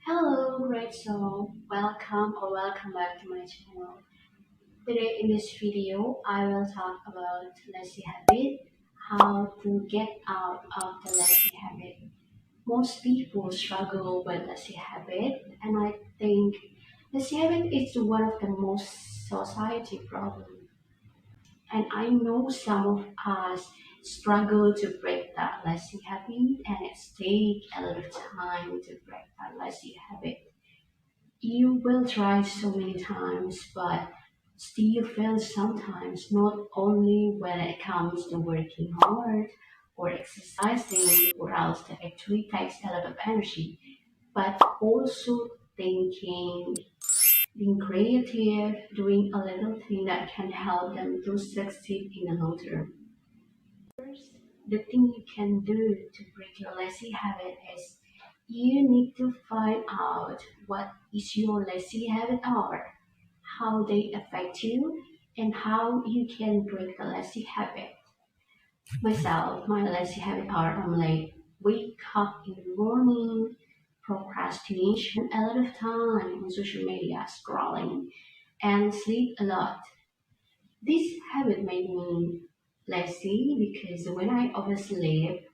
Hello, great soul. Welcome back to my channel. Today in this video, I will talk about lazy habit, how to get out of the lazy habit. Most people struggle with lazy habit, and I think lazy habit is one of the most society problem. And I know some of us struggle to break that lazy habit, and it's take a lot of time to break that lazy habit. You will try so many times, but still fail sometimes, not only when it comes to working hard or exercising, or else that actually takes a lot of energy, but also thinking, being creative, doing a little thing that can help them to succeed in the long term. First, the thing you can do to break your lazy habit is you need to find out what is your lazy habit are, how they affect you, and how you can break the lazy habit. Myself, my lazy habit are I'm like wake up in the morning, procrastination, a lot of time on social media scrolling, and sleep a lot. This habit made me lazy because when I oversleep,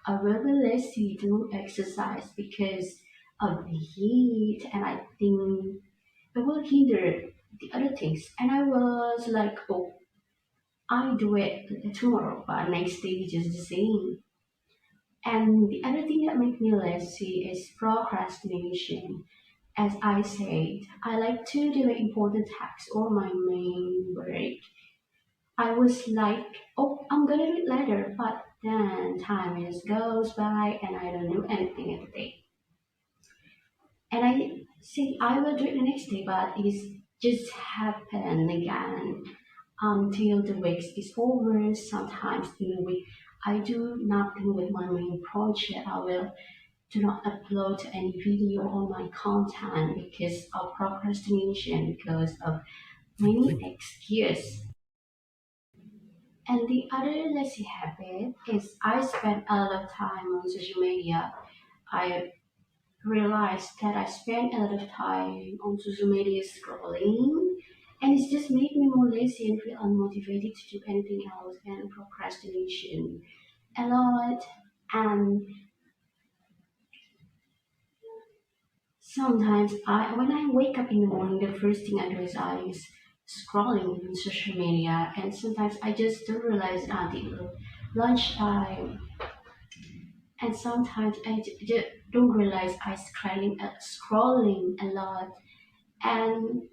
I will be lazy to exercise because of the heat, and I think it will hinder the other things. And I was like, oh, I do it tomorrow, but next day just the same. And the other thing that makes me lazy is procrastination. As I said, I like to do the important tasks or my main work. I was like, oh, I'm gonna do it later, but then time just goes by and I don't do anything at the day. And I say I will do it the next day, but it's just happen again until the week is over. Sometimes in the week, I do nothing with my main project. I will do not upload any video on my content because of procrastination, because of many excuses. And the other lazy habit is I spend a lot of time on social media. I realized that I spend a lot of time on social media scrolling, and it's just made me more lazy and feel unmotivated to do anything else, and procrastination a lot. And sometimes when I wake up in the morning, the first thing I do is I scrolling on social media, and sometimes I just don't realize until lunchtime. And sometimes I don't realize I scrolling a lot, and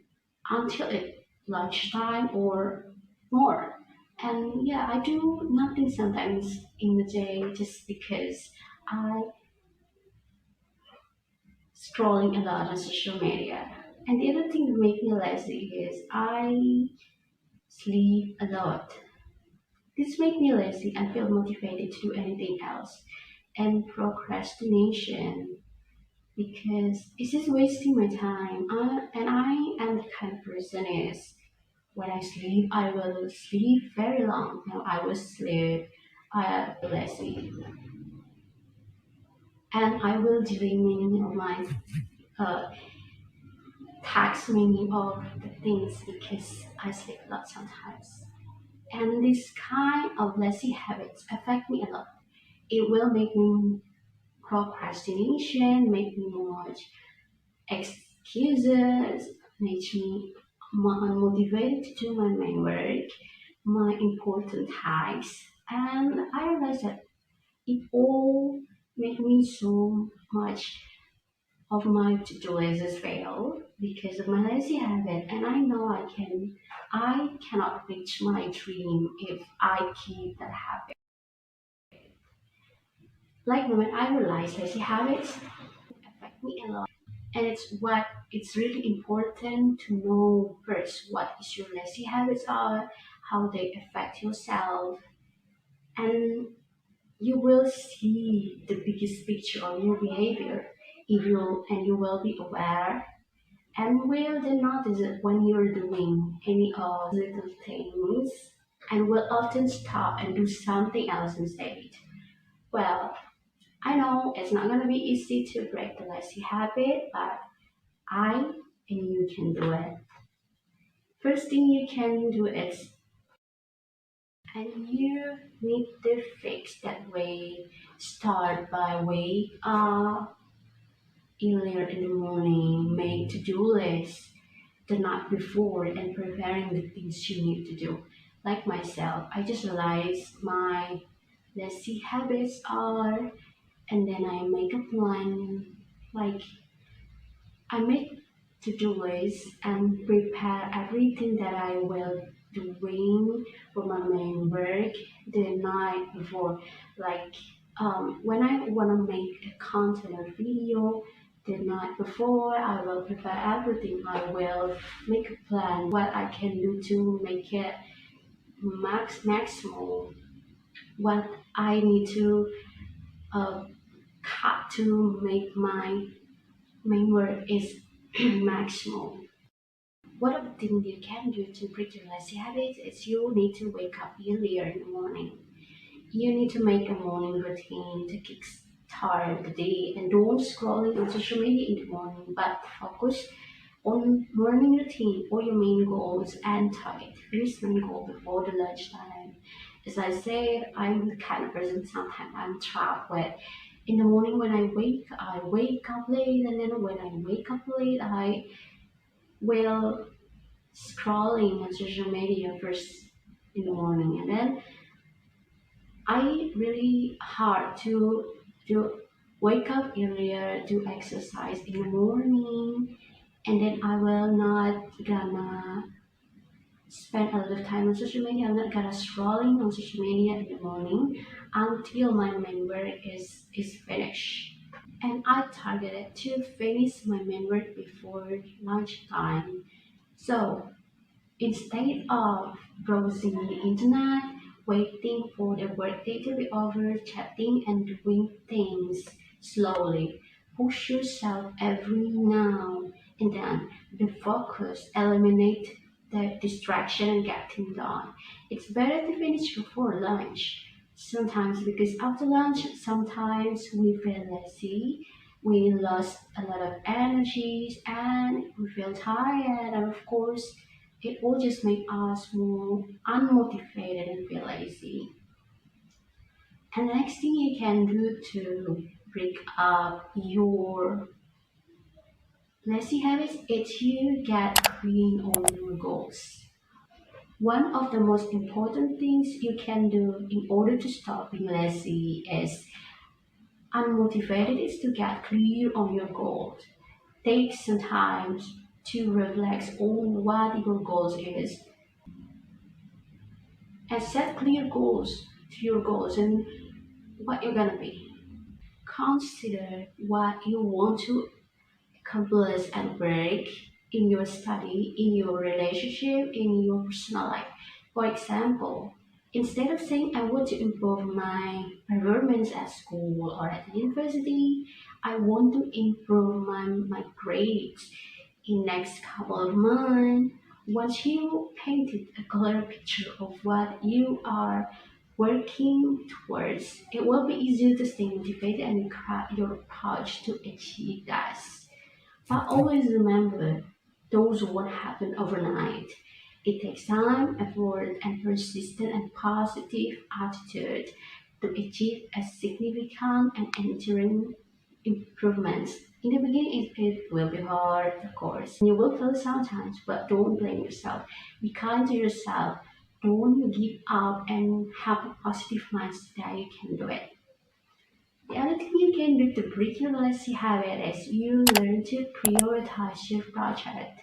until it lunchtime or more. And yeah, I do nothing sometimes in the day just because I scrolling a lot on social media. And the other thing that makes me lazy is I sleep a lot. This makes me lazy and feel motivated to do anything else. And procrastination because it's just wasting my time. And I am the kind of person is when I sleep, I will sleep very long. Now I will sleep lazy, and I will dreaming of my uh, tax many of the things because I sleep a lot sometimes. And this kind of lazy habits affect me a lot. It will make me procrastination, make me much excuses, makes me unmotivated to do my main work, my important tasks. And I realized that it all made me so much of my to-do lists fail because of my lazy habit. And I know I cannot reach my dream if I keep that habit. Like when I realized lazy habits affect me a lot. And it's really important to know first what is your lazy habits are, how they affect yourself, and you will see the biggest picture of your behavior if you will be aware and will then notice it when you're doing any of little things and will often stop and do something else instead. Well, I know it's not gonna be easy to break the lazy habit, but I and you can do it. First thing you can do is, and you need to fix that way. Start by wake up earlier in the morning, make to-do lists the night before and preparing the things you need to do. Like myself, I just realized my lazy habits are, and then I make a plan. Like I make to-do lists and prepare everything that I will doing for my main work the night before. Like when I wanna make a content or video the night before, I will prepare everything. I will make a plan what I can do to make it maximum. What I need to uh, cut to make my main work is maximal. One of the things you can do to break your lazy habits is you need to wake up earlier in the morning. You need to make a morning routine to kickstart the day and don't scrolling on social media in the morning, but focus on morning routine or your main goals and target finish main goal before the lunchtime. As I said, I'm the kind of person sometimes I'm trapped with in the morning when I wake up late, and then when I wake up late I will scrolling on social media first in the morning, and then I really hard to wake up earlier, do exercise in the morning, and then I will not gonna spend a lot of time on social media. I'm not gonna scrolling on social media in the morning until my main work is finished. And I targeted to finish my main work before lunchtime. So instead of browsing the internet, waiting for the workday to be over, chatting and doing things slowly, push yourself every now and then. The focus, eliminate the distraction and get things done. It's better to finish before lunch. Sometimes because after lunch, sometimes we feel lazy, we lost a lot of energies and we feel tired, and of course it will just make us more unmotivated and feel lazy. And the next thing you can do to break up your lazy habits is you get clean on your goals. One of the most important things you can do in order to stop being lazy is unmotivated is to get clear on your goals. Take some time to reflect on what your goals is and set clear goals to your goals and what you're gonna be. Consider what you want to accomplish at work, in your study, in your relationship, in your personal life. For example, instead of saying I want to improve my performance at school or at the university, I want to improve my grades in next couple of months. Once you painted a clear picture of what you are working towards, it will be easier to stay motivated and craft your approach to achieve that. But always remember, those won't happen overnight. It takes time, effort, and persistent and positive attitude to achieve a significant and enduring improvements. In the beginning, it will be hard, of course. You will fail sometimes, but don't blame yourself. Be kind to yourself. Don't give up and have a positive mindset that you can do it. The other thing you can do to break your lazy habit is you learn to prioritize your project.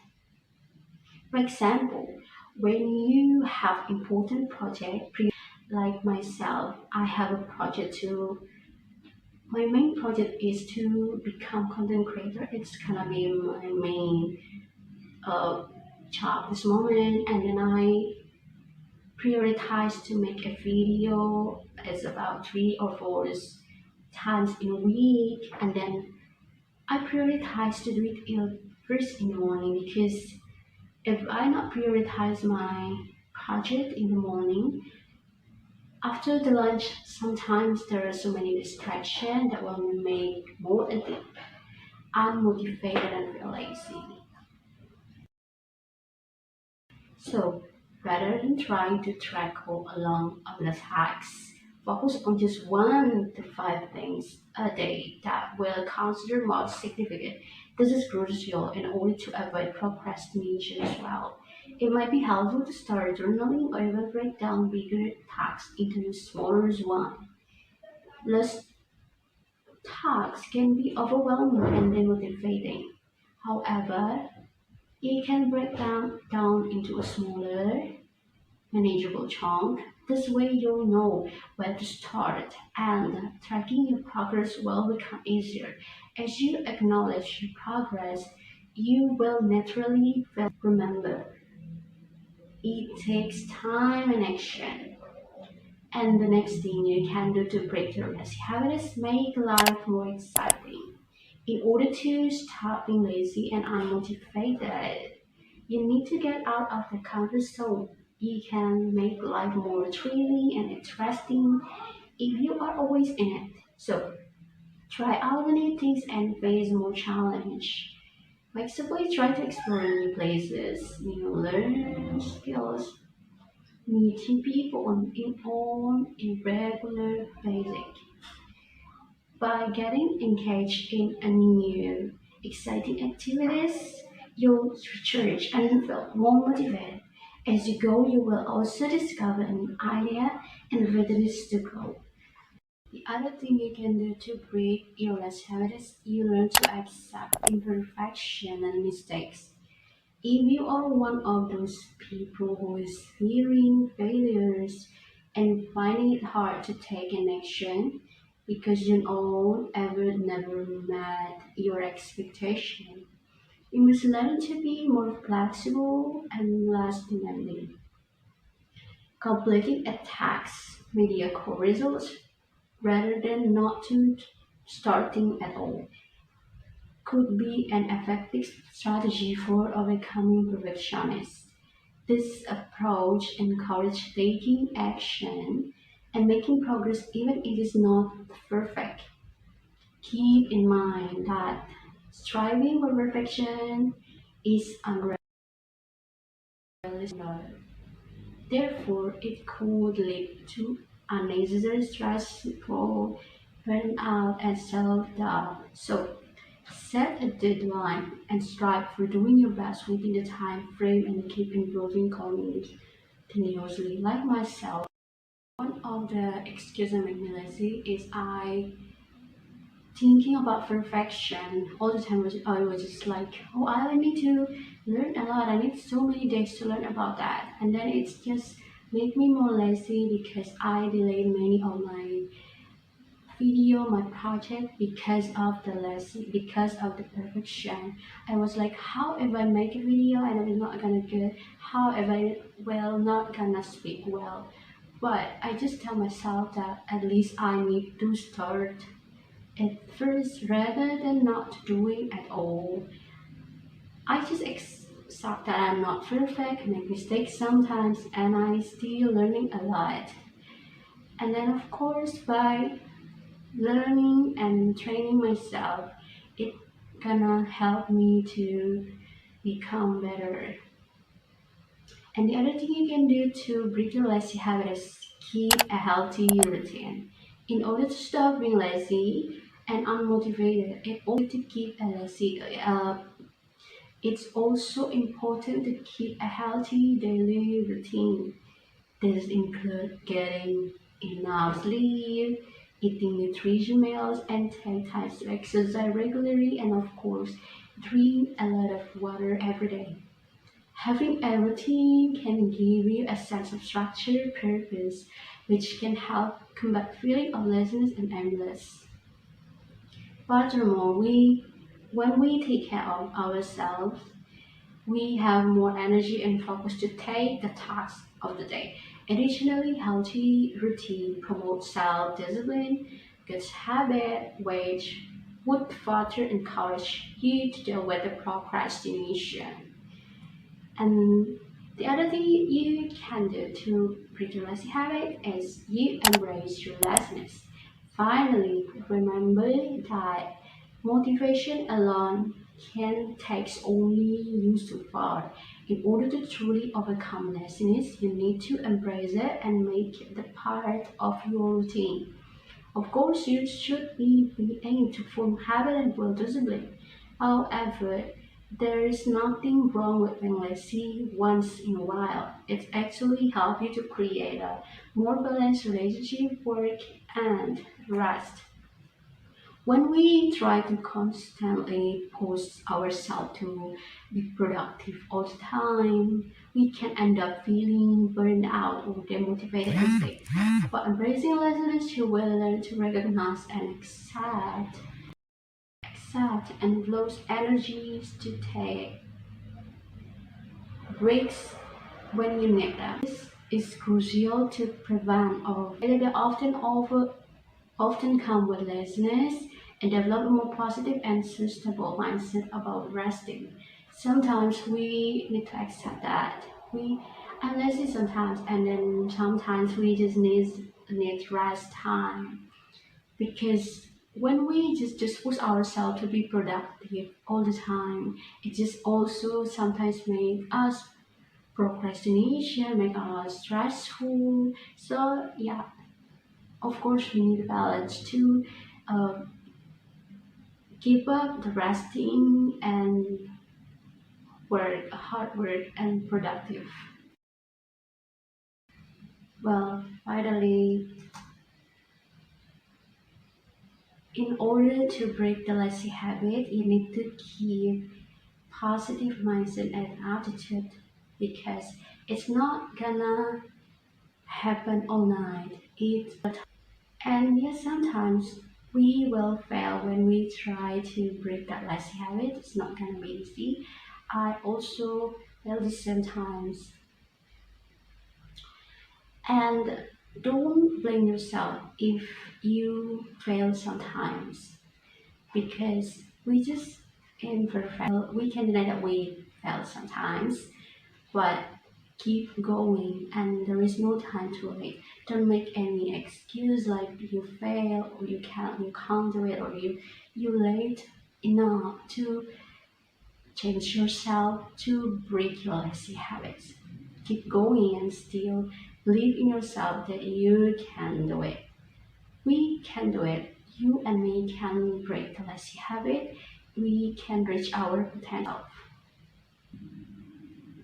For example, when you have important project, like myself, I have a project to my main project is to become content creator. It's gonna be my main uh, job this moment, and then I prioritize to make a video. It's about 3 or 4 times in a week, and then I prioritize to do it first in the morning because if I not prioritize my project in the morning, After the lunch, sometimes there are so many distractions that will make more unmotivated and feel lazy. So rather than trying to tackle along endless hacks, focus on just 1 to 5 things a day that will consider most significant. This is crucial in order to avoid procrastination as well. It might be helpful to start journaling or even break down bigger tasks into smaller ones. Less tasks can be overwhelming and demotivating. However, it can break down into a smaller manageable chunk. This way you'll know where to start and tracking your progress will become easier. As you acknowledge your progress, you will naturally remember it takes time and action. And the next thing you can do to break your lazy habit is make life more exciting. In order to stop being lazy and unmotivated, you need to get out of the comfort zone. You can make life more thrilling and interesting if you are always in it. So try out new things and face more challenge. Like simply try to explore new places, new learning skills, meeting people on a regular basis. By getting engaged in a new, exciting activities, you'll recharge and feel more motivated. As you go, you will also discover a new idea and abilities to grow. The other thing you can do to break your less habit is you learn to accept imperfection and mistakes. If you are one of those people who is fearing failures and finding it hard to take an action because you know ever never met your expectation, you must learn to be more flexible and less demanding. Completing a task mediocre results rather than not to starting at all could be an effective strategy for overcoming perfectionists. This approach encourages taking action and making progress even if it is not perfect. Keep in mind that striving for perfection is unrealistic. Therefore, it could lead to unnecessary stress, burnout, and self-doubt. So, set a deadline and strive for doing your best within the time frame and keep improving continuously. Like myself, one of the excuses that make me lazy is I thinking about perfection all the time. I was just like, oh, I need to learn a lot. I need so many days to learn about that, and then it's just make me more lazy because I delayed many of my video, my project because of the lazy, because of the perfection. I was like, how if I make a video and I'm not gonna good? How if I will not gonna speak well? But I just tell myself that at least I need to start at first rather than not doing at all. I just accept that I'm not perfect, make mistakes sometimes, and I still learning a lot. And then of course by learning and training myself, it gonna help me to become better. And the other thing you can do to break your lazy habit is keep a healthy routine. In order to stop being lazy and unmotivated, in order to keep a lazy, it's also important to keep a healthy daily routine. This includes getting enough sleep, eating nutritious meals, and take time to exercise regularly, and of course, drink a lot of water every day. Having a routine can give you a sense of structure, purpose, which can help combat feeling of laziness and aimless. Furthermore, when we take care of ourselves, we have more energy and focus to take the tasks of the day. Additionally, healthy routine promotes self-discipline, good habit, which would further encourage you to deal with the procrastination. And The other thing you can do to break your lazy habit is you embrace your laziness. Finally, remember that motivation alone can take only you so far. In order to truly overcome laziness, you need to embrace it and make it the part of your routine. Of course, you should be aiming to form habit and build discipline. However, there is nothing wrong with being lazy once in a while. It actually helps you to create a more balanced relationship, work, and rest. When we try to constantly push ourselves to be productive all the time, we can end up feeling burned out or demotivated instead. But embracing lessons, you will learn to recognize and accept and lose energies to take breaks when you need them. This is crucial to prevent or they often come with laziness and develop a more positive and sustainable mindset about resting. Sometimes we need to accept that we are lazy sometimes, and then sometimes we just need rest time because when we just push ourselves to be productive all the time, it just also sometimes make us procrastination, make us stressful. So yeah, of course, we need balance to uh, keep up the resting and hard work and productive. Well, finally, in order to break the lazy habit, you need to keep positive mindset and attitude because it's not gonna happen all night. And yes, sometimes we will fail when we try to break that lazy habit. It's not gonna be easy. I also failed sometimes. And don't blame yourself if you fail sometimes because we just imperfect. We can deny that we fail sometimes, but keep going and there is no time to wait. Don't make any excuse like you fail or you can't do it or you late enough to change yourself to break your lazy habits. Keep going and still believe in yourself that you can do it. We can do it. You and me can break the lazy habit. We can reach our potential.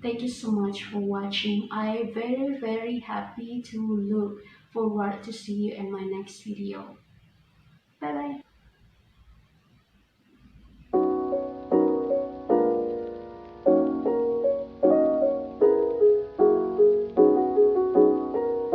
Thank you so much for watching. I'm very happy to look forward to see you in my next video. Bye bye.